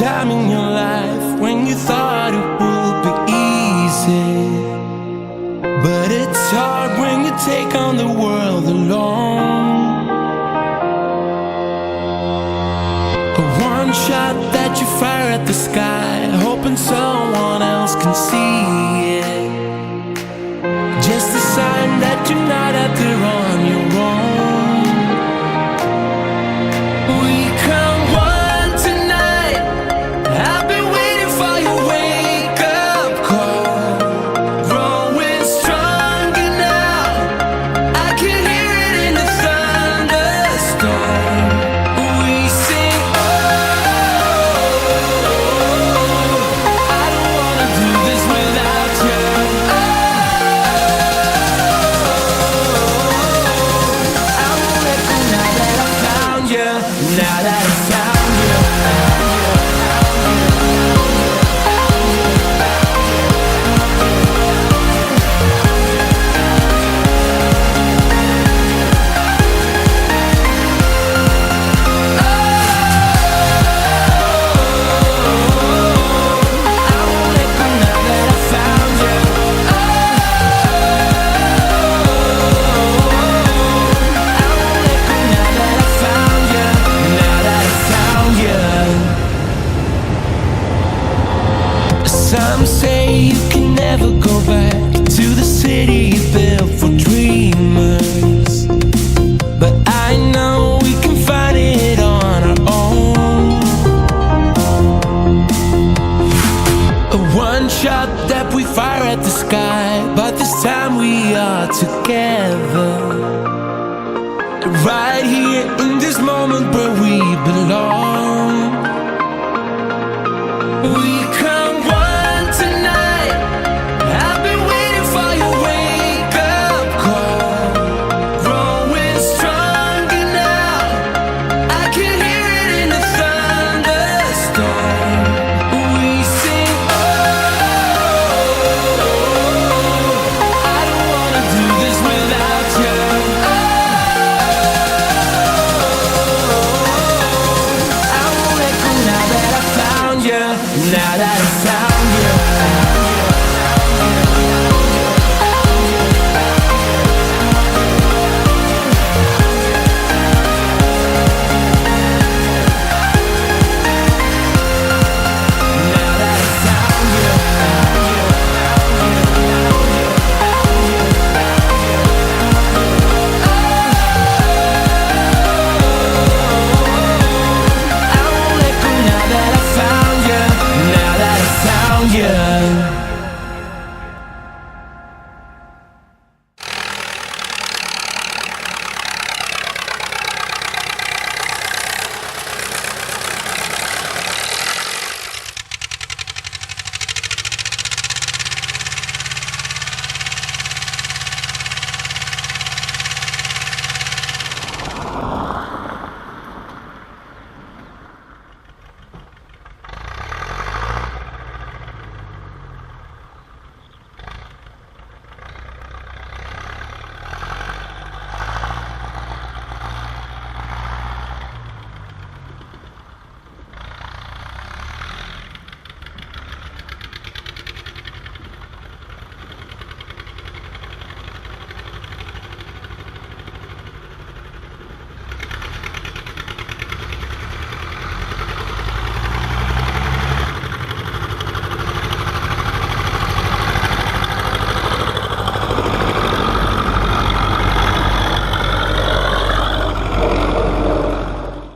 time in your life when you thought it would be easy, but it's hard when you take on the world alone. A one shot that you fire at the sky, hoping someone else can see it. Just a sign that you're not out there on your own. We come one tonight. I've been waiting for your wake-up call. Growing stronger now. I can hear it in the thunderstorm. We sing, oh, I don't wanna do this without you. Now that I found you, some say you can never go back to the city you built for dreamers, but I know we can find it on our own. A one shot that we fire at the sky, but this time we are together.